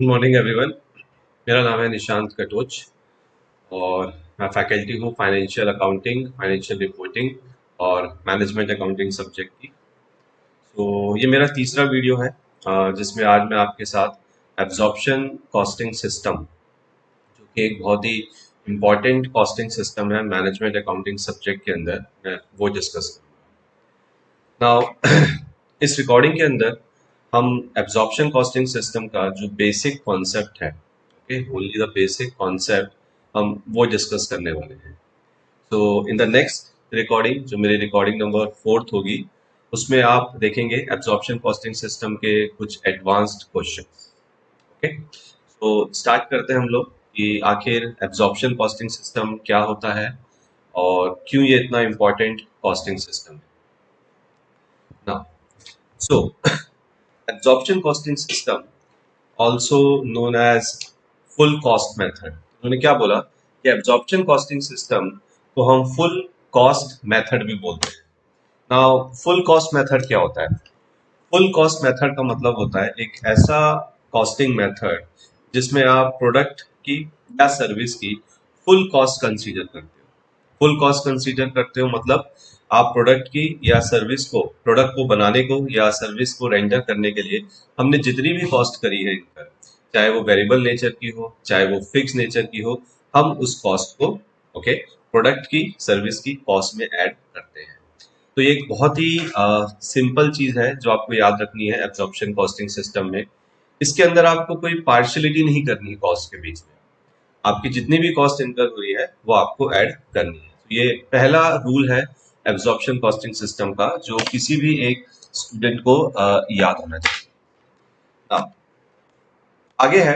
Good morning everyone. मेरा नाम है निशांत कटोच और मैं फैकल्टी हूँ फाइनेंशियल अकाउंटिंग, फाइनेंशियल रिपोर्टिंग और मैनेजमेंट अकाउंटिंग सब्जेक्ट की। ये मेरा तीसरा वीडियो है जिसमें आज मैं आपके साथ एब्जॉर्प्शन कॉस्टिंग सिस्टम, जो कि एक बहुत ही इम्पॉर्टेंट कॉस्टिंग सिस्टम है मैनेजमेंट अकाउंटिंग सब्जेक्ट के अंदर, मैं वो डिस्कस करूँगा। नाउ इस रिकॉर्डिंग के अंदर हम एब्जॉर्प्शन कॉस्टिंग सिस्टम का जो बेसिक कॉन्सेप्ट है, okay, only the basic concept, हम वो डिस्कस करने वाले हैं। तो इन द नेक्स्ट रिकॉर्डिंग, जो मेरी रिकॉर्डिंग नंबर 4 होगी, उसमें आप देखेंगे एब्जॉर्प्शन कॉस्टिंग सिस्टम के कुछ एडवांस्ड क्वेश्चन। ओके, तो स्टार्ट करते हैं हम लोग कि आखिर एब्जॉर्प्शन कॉस्टिंग सिस्टम क्या होता है और क्यों ये इतना इम्पोर्टेंट कॉस्टिंग सिस्टम है ना। So absorption costing system also known as full cost method। उन्होंने क्या बोला कि एब्जॉर्प्शन कॉस्टिंग सिस्टम को हम फुल कॉस्ट मेथड भी बोलते हैं। नाउ फुल कॉस्ट मेथड क्या होता है? फुल कॉस्ट मेथड का मतलब होता है एक ऐसा कॉस्टिंग मेथड जिसमें आप प्रोडक्ट की या सर्विस की फुल कॉस्ट कंसीडर करते हो। फुल कॉस्ट कंसीडर करते हो मतलब आप प्रोडक्ट की या सर्विस को, प्रोडक्ट को बनाने को या सर्विस को रेंडर करने के लिए हमने जितनी भी कॉस्ट करी है इनकर, चाहे वो वेरिएबल नेचर की हो चाहे वो फिक्स नेचर की हो, हम उस कॉस्ट को, ओके, प्रोडक्ट की सर्विस की कॉस्ट में ऐड करते हैं। तो ये एक बहुत ही सिंपल चीज है जो आपको याद रखनी है एब्जॉर्प्शन कॉस्टिंग सिस्टम में। इसके अंदर आपको कोई पार्शियलिटी नहीं करनी है कॉस्ट के बीच में। आपकी जितनी भी कॉस्ट इनकर हुई है वो आपको ऐड करनी है। तो ये पहला रूल है एब्जॉर्प्शन कॉस्टिंग सिस्टम का, जो किसी भी एक स्टूडेंट को याद होना चाहिए। Now, आगे है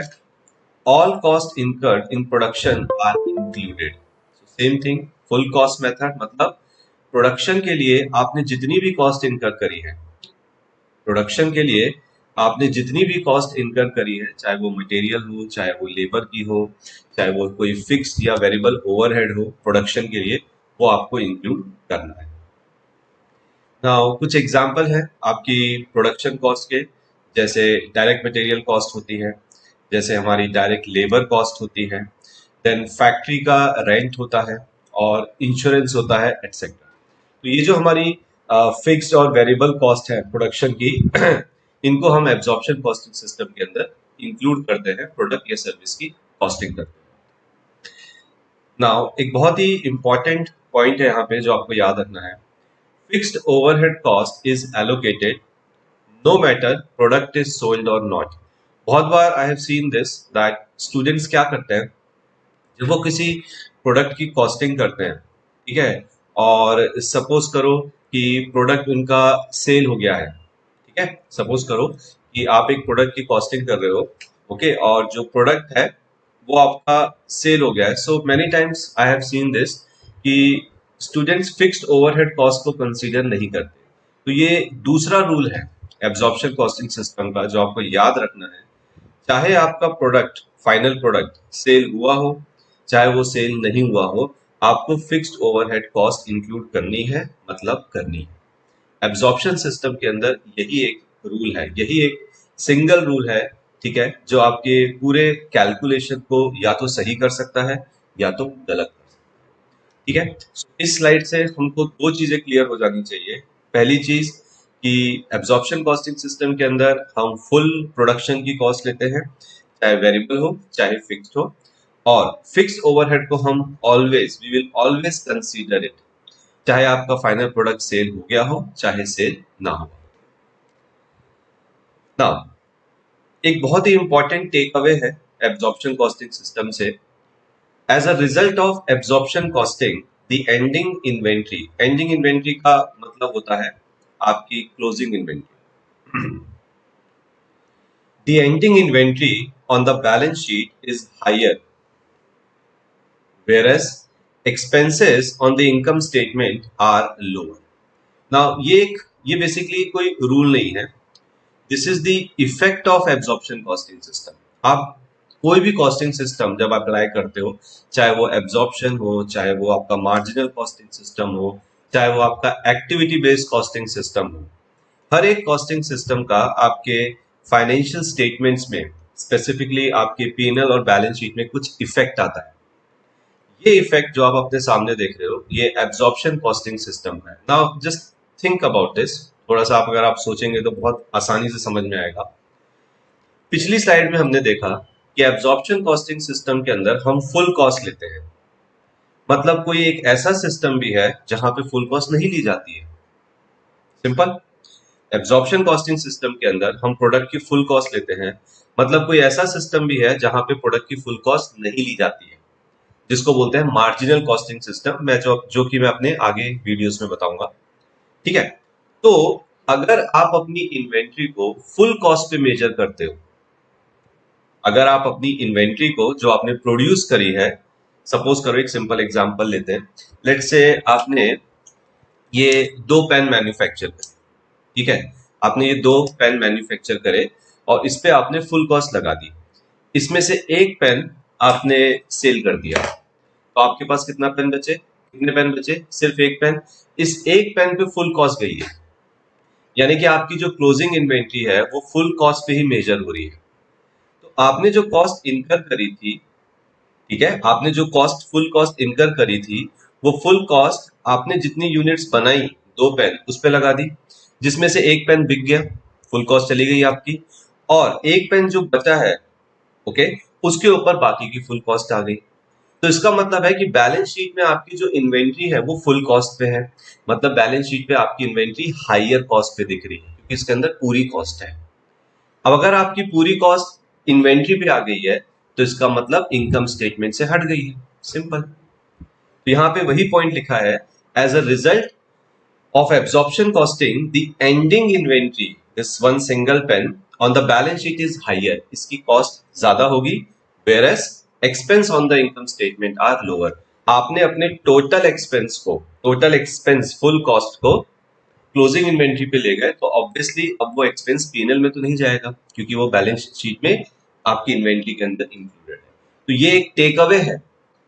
all cost incurred in production are included. Same thing, full cost method मतलब प्रोडक्शन के लिए आपने जितनी भी कॉस्ट इनकर करी है, प्रोडक्शन के लिए आपने जितनी भी कॉस्ट इनकर करी है, चाहे वो मटेरियल हो चाहे वो लेबर की हो चाहे वो कोई फिक्स या वेरिएबल ओवरहेड हो, प्रोडक्शन के लिए वो आपको इंक्लूड करना है। नाउ कुछ एग्जांपल है आपकी प्रोडक्शन कॉस्ट के, जैसे डायरेक्ट मटेरियल कॉस्ट होती है, जैसे हमारी डायरेक्ट लेबर कॉस्ट होती है, देन फैक्ट्री का रेंट होता है और इंश्योरेंस होता है, एटसेट्रा। तो ये जो हमारी फिक्स्ड और वेरिएबल कॉस्ट है प्रोडक्शन की इनको हम एब्जॉर्प्शन कॉस्टिंग सिस्टम के अंदर इंक्लूड करते हैं, प्रोडक्ट या सर्विस की कॉस्टिंग करते हैं। नाउ एक बहुत ही इंपॉर्टेंट पॉइंट है यहाँ पे जो आपको याद रखना है। Fixed overhead cost is allocated no matter product is sold और नॉट। बहुत बार I have seen this that students क्या करते हैं, जब वो किसी प्रोडक्ट की कॉस्टिंग करते हैं, ठीक है, और सपोज करो कि प्रोडक्ट उनका सेल हो गया है, ठीक है, सपोज करो कि आप एक प्रोडक्ट की कॉस्टिंग कर रहे हो, ओके, और जो प्रोडक्ट है वो आपका सेल हो गया है। So many times I have seen this कि स्टूडेंट्स फिक्स्ड ओवरहेड कॉस्ट को कंसीडर नहीं करते। तो ये दूसरा रूल है एब्जॉर्प्शन कॉस्टिंग सिस्टम का जो आपको याद रखना है। चाहे आपका प्रोडक्ट, फाइनल प्रोडक्ट सेल हुआ हो चाहे वो सेल नहीं हुआ हो, आपको फिक्स्ड ओवरहेड कॉस्ट इंक्लूड करनी है, मतलब करनी है। एब्जॉर्प्शन सिस्टम के अंदर यही एक रूल है, यही एक सिंगल रूल है, ठीक है, जो आपके पूरे कैलकुलेशन को या तो सही कर सकता है या तो गलत कर सकता है, ठीक है। इस स्लाइड से हमको दो चीजें क्लियर हो जानी चाहिए। पहली चीज कि एब्जॉर्प्शन कॉस्टिंग सिस्टम के अंदर हम फुल प्रोडक्शन की कॉस्ट लेते हैं, चाहे वेरिएबल हो चाहे फिक्स्ड हो, और फिक्स्ड ओवरहेड को हम always, we will always consider it, चाहे आपका फाइनल प्रोडक्ट सेल हो गया हो चाहे सेल ना हो। ना एक बहुत ही इंपॉर्टेंट टेक अवे है एब्जॉर्प्शन कॉस्टिंग सिस्टम से। As a result of absorption costing the ending inventory, ending inventory का मतलब होता है आपकी closing inventory. The ending inventory on the balance sheet is higher whereas expenses on the income statement are lower। now ये basically कोई rule नहीं है, this is the effect of absorption costing system. आप कोई भी कॉस्टिंग सिस्टम जब apply करते हो, चाहे वो एब्जॉर्प्शन हो चाहे वो आपका मार्जिनल कॉस्टिंग सिस्टम हो चाहे वो आपका एक्टिविटी बेस्ड कॉस्टिंग सिस्टम हो, हर एक कॉस्टिंग सिस्टम का आपके फाइनेंशियल स्टेटमेंट्स में स्पेसिफिकली आपके पीएनएल और बैलेंस शीट में कुछ इफेक्ट आता है। ये इफेक्ट जो आप अपने सामने देख रहे हो, ये एब्जॉर्प्शन कॉस्टिंग सिस्टम है। Now just think about this. थोड़ा सा अगर आप सोचेंगे तो बहुत आसानी से समझ में आएगा। पिछली स्लाइड में हमने देखा कि एब्जॉर्प्शन कॉस्टिंग सिस्टम के अंदर हम फुल कॉस्ट लेते हैं। मतलब कोई एक ऐसा सिस्टम भी है जहां पे फुल कॉस्ट नहीं ली जाती है। सिंपल। एब्जॉर्प्शन कॉस्टिंग सिस्टम के अंदर हम प्रोडक्ट की फुल कॉस्ट लेते हैं। मतलब कोई ऐसा सिस्टम भी है जहां पे प्रोडक्ट की फुल कॉस्ट नहीं ली जाती है, जिसको बोलते हैं मार्जिनल कॉस्टिंग सिस्टम। मैं जो कि मैं अपने आगे वीडियोस में बताऊंगा। ठीक है। तो अगर आप अपनी इन्वेंट्री को फुल कॉस्ट पे मेजर करते हो, अगर आप अपनी इन्वेंट्री को जो आपने प्रोड्यूस करी है, सपोज करो एक सिंपल एग्जांपल लेते हैं। लेट्स से आपने ये दो पेन मैन्युफैक्चर करे, ठीक है। आपने ये दो पेन मैन्युफैक्चर करे और इस पे आपने फुल कॉस्ट लगा दी। इसमें से एक पेन आपने सेल कर दिया, तो आपके पास कितना पेन बचे? कितने पेन बचे? सिर्फ एक पेन। इस एक पेन पे फुल कॉस्ट गई है, यानी कि आपकी जो क्लोजिंग इन्वेंट्री है वो फुल कॉस्ट पे ही मेजर हो रही है। तो आपने जो कॉस्ट इनकर करी थी, ठीक है, आपने जो कॉस्ट फुल कॉस्ट इनकर करी थी, वो फुल कॉस्ट आपने जितनी यूनिट्स बनाई दो पेन उस पे लगा दी, जिसमें से एक पेन बिक गया, फुल कॉस्ट चली गई आपकी। और एक पेन जो बचा है, ओके, उसके ऊपर बाकी की फुल कॉस्ट आ गई। तो इसका मतलब है कि बैलेंस शीट में आपकी जो इन्वेंट्री है वो फुल कॉस्ट पे है। मतलब बैलेंस शीट पे आपकी इन्वेंट्री हाईयर कॉस्ट पे दिख रही है, क्योंकि इसके अंदर पूरी कॉस्ट है। अब अगर आपकी पूरी कॉस्ट इन्वेंट्री पे आ गई है, तो इसका मतलब इनकम स्टेटमेंट से हट गई है। सिंपल। तो यहां पे वही पॉइंट लिखा है, as a result of absorption costing, the ending inventory, this one single pen on the balance sheet is higher. इसकी कॉस्ट ज्यादा होगी, whereas expense on the income statement are lower. आपने अपने टोटल एक्सपेंस को, total expense full cost को closing inventory पे ले गए, तो ऑब्वियसली अब वो एक्सपेंस पीएनएल में तो नहीं जाएगा, क्योंकि वो बैलेंस शीट में आपकी इन्वेंट्री के अंदर इंक्लूडेड है। तो ये एक टेक अवे है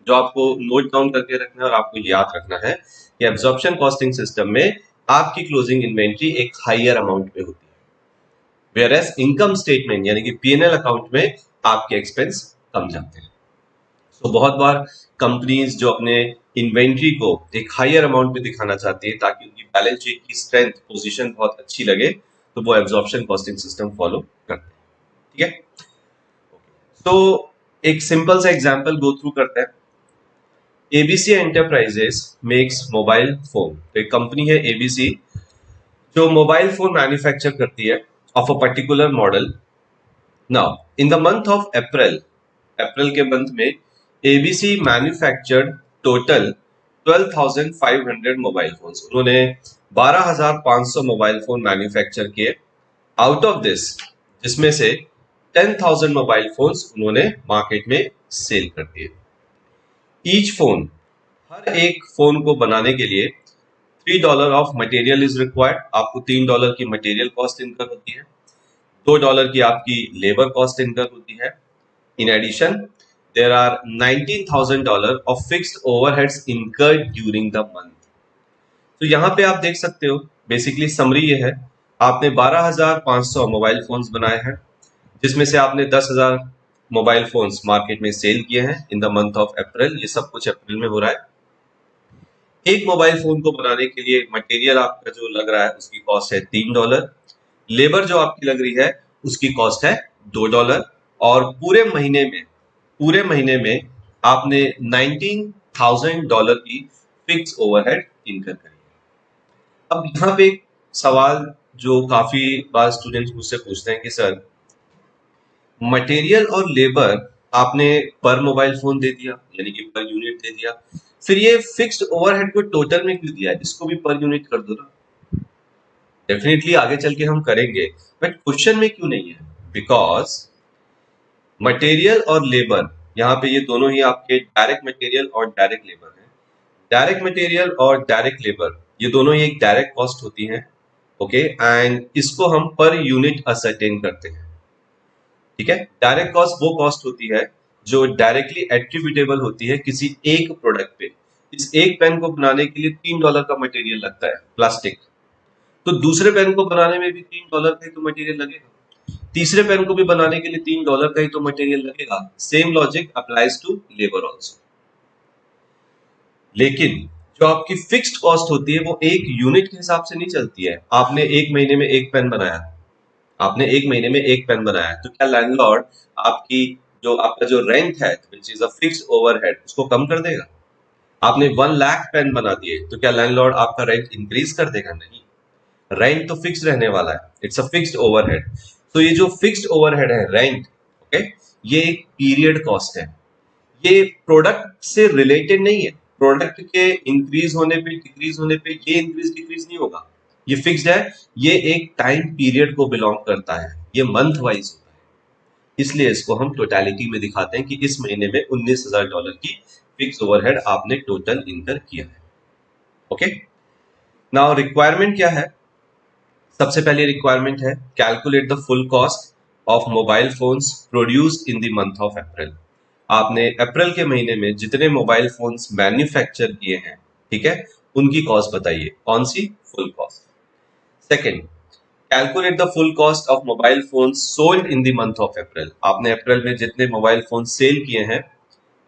जो आपको नोट डाउन करके रखना है और आपको याद रखना है कि एब्जॉर्प्शन कॉस्टिंग सिस्टम में आपकी क्लोजिंग इन्वेंट्री एक हाईयर अमाउंट पे होती है, वेयर एज इनकम स्टेटमेंट यानी कि पीएनएल अकाउंट में आपके एक्सपेंस कम जाते हैं। तो बहुत बार कंपनीज जो अपने इन्वेंट्री को एक हाईयर अमाउंट पे दिखाना चाहती है ताकि उनकी बैलेंस शीट की स्ट्रेंथ पोजीशन बहुत अच्छी लगे, तो वो एब्जॉर्प्शन कॉस्टिंग सिस्टम फॉलो करते हैं। ठीक है। तो एक सिंपल सा एग्जांपल गो थ्रू करते हैं। ABC enterprises makes mobile phone. तो एक कंपनी है एबीसी जो मोबाइल फोन मैन्युफैक्चर करती है of a particular model. Now in the month of April, April के मंथ में ABC manufactured total 12,500 mobile phones. उन्होंने 12,500 मोबाइल फोन मैन्युफैक्चर किए। आउट ऑफ दिस, जिसमें से 10,000 मोबाइल फोन्स उन्होंने मार्केट में सेल कर दिए। ईच फोन, हर एक फोन को बनाने के लिए $3 ऑफ मटेरियल इज रिक्वायर्ड। आपको $3 की मटेरियल कॉस्ट इनकर होती है, $2 की आपकी लेबर कॉस्ट इनकर होती है। In addition, there are $19,000 of fixed overheads incurred during the month. तो यहाँ पे आप देख सकते हो, बेसिकली समरी ये है, आपने 12,500 मोबाइल फोन्स बनाए हैं, जिसमें से आपने 10,000 मोबाइल फोन्स मार्केट में सेल किए हैं इन द मंथ ऑफ अप्रैल। ये सब कुछ अप्रैल में हो रहा है। एक मोबाइल फोन को बनाने के लिए मटेरियल आपका जो लग रहा है उसकी कॉस्ट है $3, लेबर जो आपकी लग रही है उसकी कॉस्ट है $2, और पूरे महीने में आपने $19,000 की फिक्स ओवरहेड इनकर करी है। अब यहाँ पे एक सवाल जो काफी बार स्टूडेंट्स मुझसे पूछते हैं कि सर, मटेरियल और लेबर आपने पर मोबाइल फोन दे दिया, यानी कि पर यूनिट दे दिया, फिर ये फिक्स्ड ओवरहेड को टोटल में क्यों दिया है? इसको भी पर यूनिट कर दो ना। डेफिनेटली आगे चल के हम करेंगे, बट क्वेश्चन में क्यों नहीं है? बिकॉज मटेरियल और लेबर, यहाँ पे ये दोनों ही आपके डायरेक्ट मटेरियल और डायरेक्ट लेबर है। डायरेक्ट मटेरियल और डायरेक्ट लेबर ये दोनों ही एक डायरेक्ट कॉस्ट होती है, ओके, एंड इसको हम पर यूनिट असरटेन करते हैं। ठीक है। डायरेक्ट कॉस्ट वो कॉस्ट होती है जो डायरेक्टली एट्रीब्यूटेबल होती है किसी एक प्रोडक्ट पे। इस एक पेन को बनाने के लिए $3 का मटेरियल लगता है, प्लास्टिक, तो दूसरे पेन को बनाने में भी $3 का तो मटेरियल लगेगा। तीसरे पेन को भी बनाने के लिए $3 का ही तो मटेरियल लगेगा। Same logic applies to labour also. लेकिन जो आपकी फिक्स्ड कॉस्ट होती है वो एक यूनिट के हिसाब से नहीं चलती है। आपने एक महीने में एक पेन बनाया, आपने एक महीने में एक पेन बनाया, तो क्या लैंडलॉर्ड आपकी जो आपका जो रेंट है which is a fixed overhead उसको कम कर देगा? आपने 1 लाख पेन बना दिए तो क्या लैंडलॉर्ड आपका रेंट इंक्रीज कर देगा? नहीं, रेंट तो फिक्स रहने वाला है, इट्स अ फिक्स्ड ओवरहेड। तो ये जो फिक्स्ड ओवरहेड है रेंट, ओके, ये एक पीरियड कॉस्ट है, ये प्रोडक्ट से रिलेटेड नहीं है। प्रोडक्ट के इंक्रीज होने पे डिक्रीज होने पे ये इंक्रीज डिक्रीज नहीं होगा, ये फिक्स्ड है। ये एक टाइम पीरियड को बिलोंग करता है, ये मंथ वाइज होता है, इसलिए इसको हम टोटलिटी में दिखाते हैं कि इस महीने में $19,000 की फिक्स ओवरहेड आपने टोटल इनकर किया है। ओके, नाउ रिक्वायरमेंट क्या है? सबसे पहले रिक्वायरमेंट है calculate the full cost of mobile phones produced in the month of April. आपने अप्रैल के महीने में जितने मोबाइल फोन्स मैन्युफैक्चर किए हैं, ठीक है, उनकी कॉस्ट बताइए। कौन सी? Full cost. Second, calculate the full cost of mobile phones sold in the month of April. आपने अप्रैल में जितने मोबाइल फोन सेल किए हैं,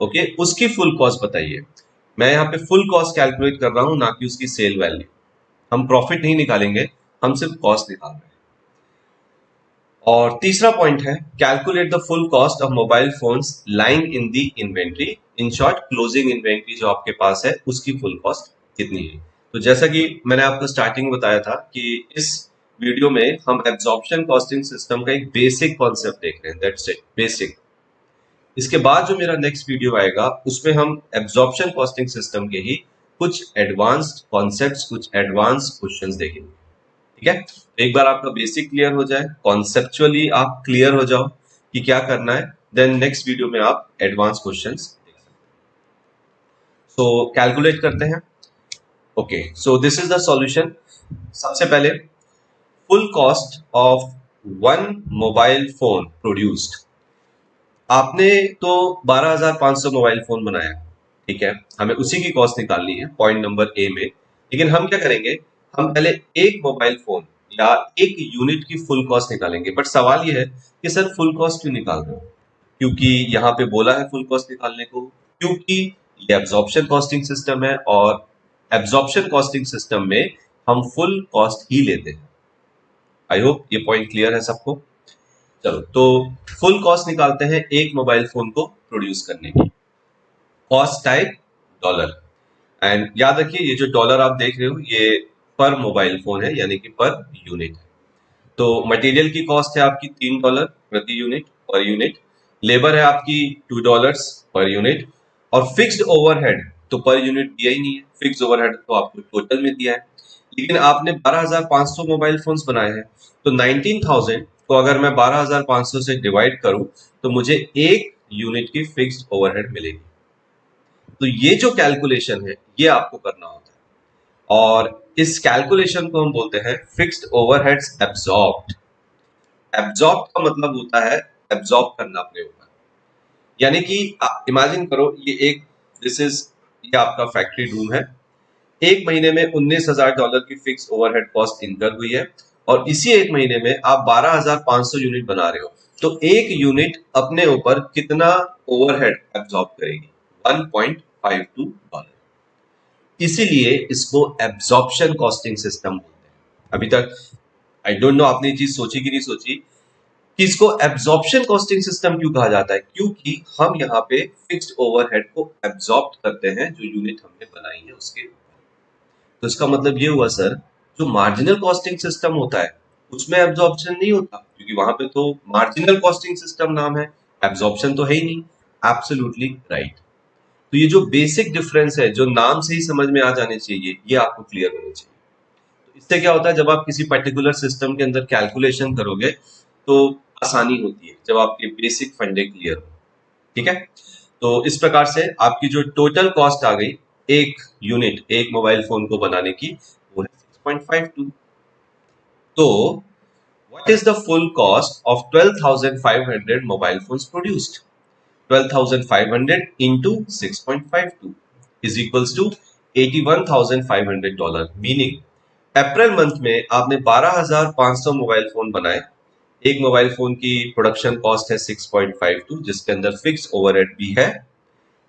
ओके, उसकी फुल कॉस्ट बताइए। मैं यहाँ पे फुल कॉस्ट कैलकुलेट कर रहा हूं, ना कि उसकी सेल वैल्यू। हम प्रॉफिट नहीं निकालेंगे, हम सिर्फ कॉस्ट निकाल रहे हैं। और तीसरा पॉइंट है calculate the full cost of mobile phones lying in the inventory. In short, closing inventory जो आपके पास है उसकी फुल कॉस्ट कितनी है। तो जैसा कि मैंने आपको स्टार्टिंग में बताया था कि इस वीडियो में हम एब्जॉर्प्शन कॉस्टिंग सिस्टम का एक बेसिक कॉन्सेप्ट देख रहे हैं, दैट्स इट, बेसिक। इसके बाद जो मेरा नेक्स्ट वीडियो आएगा उसमें हम एब्जॉर्प्शन कॉस्टिंग सिस्टम के ही कुछ एडवांस्ड कॉन्सेप्ट्स, कुछ एडवांस क्वेश्चंस देखेंगे। ठीक है, एक बार आपका बेसिक क्लियर हो जाए, कॉन्सेप्चुअली आप क्लियर हो जाओ कि क्या करना है, देन नेक्स्ट वीडियो में आप एडवांस क्वेश्चंस देख सकते हैं। सो कैलकुलेट करते हैं। Okay, so this is the solution. सबसे पहले full cost of one mobile phone produced. आपने तो 12,500 मोबाइल फोन बनाया, ठीक है, हमें उसी की कॉस्ट निकालनी है पॉइंट नंबर ए में। लेकिन हम क्या करेंगे, हम पहले एक मोबाइल फोन या एक यूनिट की फुल कॉस्ट निकालेंगे। बट सवाल ये है कि सर फुल कॉस्ट क्यों निकाल रहे हो? क्योंकि यहाँ पे बोला है फुल कॉस्ट निकालने को, क्योंकि ये एब्जॉर्प्शन कॉस्टिंग सिस्टम है और एब्जॉर्प्शन कॉस्टिंग सिस्टम में हम फुल कॉस्ट ही लेते हैं। आई होप ये पॉइंट क्लियर है सबको। चलो, तो फुल कॉस्ट निकालते हैं एक मोबाइल फोन को प्रोड्यूस करने की। कॉस्ट टाइप डॉलर, एंड याद रखिए ये जो डॉलर आप देख रहे हो ये पर मोबाइल फोन है, यानी कि पर यूनिट है। तो मटेरियल की कॉस्ट है आपकी $3 प्रति यूनिट, पर यूनिट। लेबर है आपकी $2 पर यूनिट। और फिक्स्ड ओवरहेड तो पर यूनिट दिया ही नहीं है, फिक्स्ड ओवरहेड तो आपको टोटल में दिया है। लेकिन आपने 12,500 मोबाइल फोन्स बनाए हैं, तो 19,000 को अगर मैं 12,500 से डिवाइड करूं तो मुझे एक यूनिट की फिक्स्ड ओवरहेड मिलेगी। तो ये जो कैलकुलेशन है ये आपको करना होता है, और इस कैलकुलेशन को हम बोलते हैं फिक्स्ड ओवरहेड्स एब्जॉर्ब्ड। एब्जॉर्ब का मतलब होता है एब्जॉर्ब करना अपने ऊपर। यानी कि इमेजिन करो ये एक, दिस इज, ये आपका फैक्ट्री रूम है। एक महीने में $19,000 की फिक्स ओवरहेड कॉस्ट इनकर हुई है, और इसी एक महीने में आप 12,500 यूनिट बना रहे हो, तो एक यूनिट अपने ऊपर कितना ओवरहेड एब्जॉर्ब करेगी? $1.52। इसीलिए इसको एब्जॉर्प्शन कॉस्टिंग सिस्टम बोलते हैं। अभी तक आई डोंट नो आपने ये चीज सोची कि नहीं सोची कि इसको एब्जॉर्प्शन कॉस्टिंग सिस्टम क्यों कहा जाता है? क्योंकि हम यहाँ पे फिक्स्ड ओवरहेड को एब्जॉर्ब करते हैं जो यूनिट हमने बनाई है उसके। तो इसका मतलब ये हुआ सर, जो मार्जिनल कॉस्टिंग सिस्टम होता है उसमें एब्जॉर्प्शन नहीं होता, क्योंकि वहां पे तो मार्जिनल कॉस्टिंग सिस्टम नाम है, एब्जॉर्प्शन तो है ही नहीं। Absolutely right. तो ये जो बेसिक डिफरेंस है जो नाम से ही समझ में आ जाने चाहिए, ये आपको क्लियर होना चाहिए। तो इससे क्या होता है, जब आप किसी पर्टिकुलर सिस्टम के अंदर कैलकुलेशन करोगे तो आसानी होती है, जब आपके बेसिक फंडे क्लियर हो। ठीक है, तो इस प्रकार से आपकी जो टोटल कॉस्ट आ गई एक यूनिट, एक मोबाइल फोन को बनाने की, वो है 6.52। तो what is the full cost of 12,500 mobile phones produced? 12,500 into 6.52 is equals to $81,500। Meaning April month में आपने 12,500 मोबाइल फोन बनाए, एक मोबाइल फोन की प्रोडक्शन कॉस्ट है 6.52 जिसके अंदर फिक्स ओवरहेड भी है,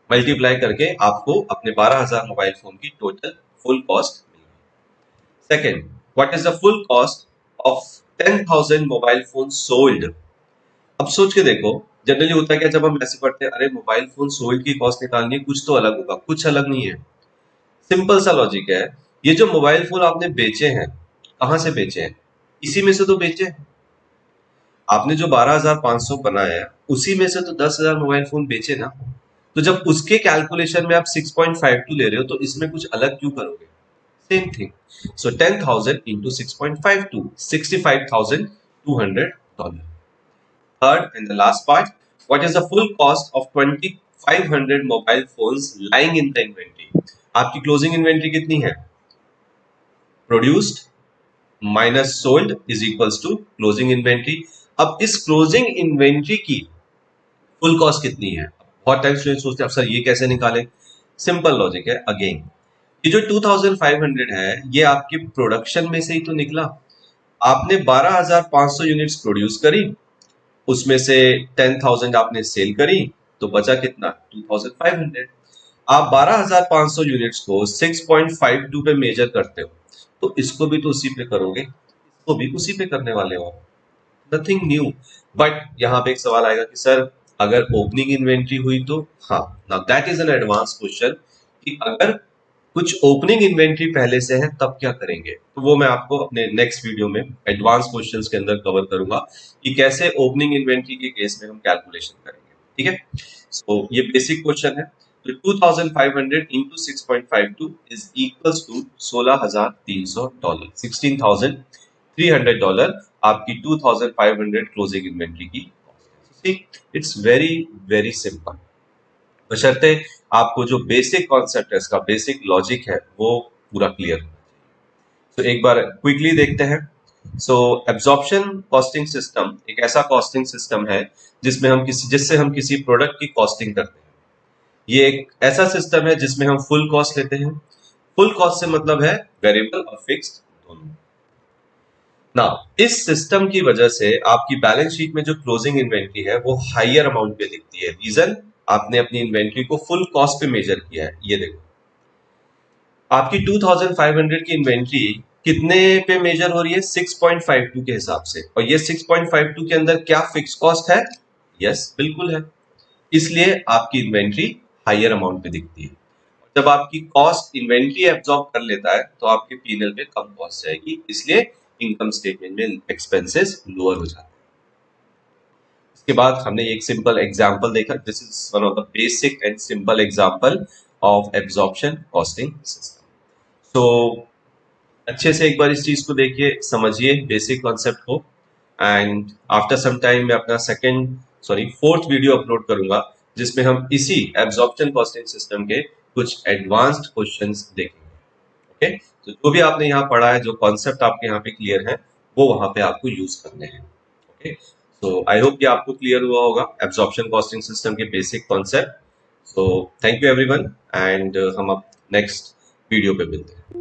मल्टीप्लाई करके आपको अपने 12,000 मोबाइल फोन की टोटल फुल कॉस्ट मिलेगी। Second, what is the full cost of 10,000 mobile phone sold. अब सोच के देखो, जनरली होता है क्या, जब हम ऐसे पढ़ते हैं अरे मोबाइल फोन सोल्ड की कॉस्ट निकालनी है, कुछ तो अलग होगा, कुछ अलग नहीं है। सिंपल सा लॉजिक है, ये जो मोबाइल फोन आपने बेचे हैं, कहां से बेचे हैं? इसी में से तो बेचे हैं। आपने जो 12,500 बनाया है उसी में से तो 10,000 मोबाइल फोन बेचे ना। तो जब उसके कैलकुलेशन में आप 6.52 ले रहे हो तो इसमें कुछ अलग क्यों करोगे? Same thing. So 10,000 into 6.52, $65,200। Third and the last part, what is the full cost of 2,500 mobile phones lying in the inventory? आपकी क्लोजिंग इन्वेंट्री कितनी है? Produced minus sold is equals to closing inventory. अब इस closing inventory की full cost कितनी है? बहुत time student सोचते हैं अब सर ये कैसे निकालें। सिंपल लॉजिक है अगेन, ये जो 2,500 है ये आपके प्रोडक्शन में से ही तो निकला। आपने 12,500 यूनिट्स प्रोड्यूस करी, उसमें से 10,000 आपने सेल करी, तो बचा कितना? 2,500। आप 12,500 यूनिट्स को 6.52 पे मेजर करते हो, तो इसको भी तो उसी पे करोगे, इसको भी उसी पे करने वाले हो, नथिंग न्यू। बट यहाँ पे एक सवाल आएगा कि सर अगर ओपनिंग इन्वेंट्री हुई तो? हाँ, now that is an advance question कि अगर कुछ ओपनिंग इन्वेंट्री पहले से है तब क्या करेंगे, तो वो मैं आपको अपने नेक्स्ट वीडियो में एडवांस क्वेश्चंस के अंदर कवर करूंगा कि कैसे ओपनिंग इन्वेंट्री के केस में हम कैलकुलेशन करेंगे। ठीक है, सो ये बेसिक क्वेश्चन है। तो 2,500 इंटू 6.52 इज इक्वल्स टू $16,300, $16,300 आपकी 2,500 क्लोजिंग इन्वेंट्री की। इट्स वेरी वेरी सिंपल, बशर्ते आपको जो बेसिक कॉन्सेप्ट है, इसका बेसिक लॉजिक है, वो पूरा क्लियर होना चाहिए। तो एक बार क्विकली देखते हैं। सो एब्जॉर्प्शन कॉस्टिंग सिस्टम एक ऐसा कॉस्टिंग सिस्टम है जिससे हम किसी प्रोडक्ट की कॉस्टिंग करते हैं। ये एक ऐसा सिस्टम है जिसमें हम फुल कॉस्ट लेते हैं। फुल कॉस्ट से मतलब है वेरिएबल और फिक्स्ड दोनों। ना, इस सिस्टम की वजह से आपकी बैलेंस शीट में जो क्लोजिंग इन्वेंट्री है वो हाइयर अमाउंट पे दिखती है। रीजन, आपने अपनी इन्वेंट्री को फुल कॉस्ट पे मेजर किया है। ये देखो, आपकी 2,500 की इन्वेंट्री कितने पे मेजर हो रही है? 6.52 के हिसाब से। और ये 6.52 के अंदर क्या फिक्स कॉस्ट है? यस, बिल्कुल है। इसलिए आपकी इन्वेंट्री हाइयर अमाउंट पे दिखती है। जब आपकी कॉस्ट इन्वेंट्री एब्जॉर्ब कर लेता है तो आपके पीएनएल पे कम कॉस्ट जाएगी, इसलिए इनकम स्टेटमेंट में एक्सपेंसेस लोअर हो जाते हैं। इसके बाद हमने एक सिंपल एग्जांपल देखा। This is one of the basic and simple example of absorption costing system. तो अच्छे से एक बार इस चीज को देखिए, समझिए बेसिक कॉन्सेप्ट को, एंड आफ्टर सम टाइम मैं अपना फोर्थ वीडियो अपलोड करूंगा जिसमें हम इसी एब्जॉर्प्शन कॉस्टिंग सिस्टम के कुछ एडवांस्ड क्वेश्चंस देखेंगे। ओके, तो जो भी आपने यहाँ पढ़ा है, जो कॉन्सेप्ट आपके यहाँ पे क्लियर है, वो वहां पे आपको यूज करने हैं। ओके, सो आई होप कि आपको क्लियर हुआ होगा एब्जॉर्प्शन कॉस्टिंग सिस्टम के basic concept. So thank you everyone, and हम अब नेक्स्ट वीडियो पे मिलते हैं।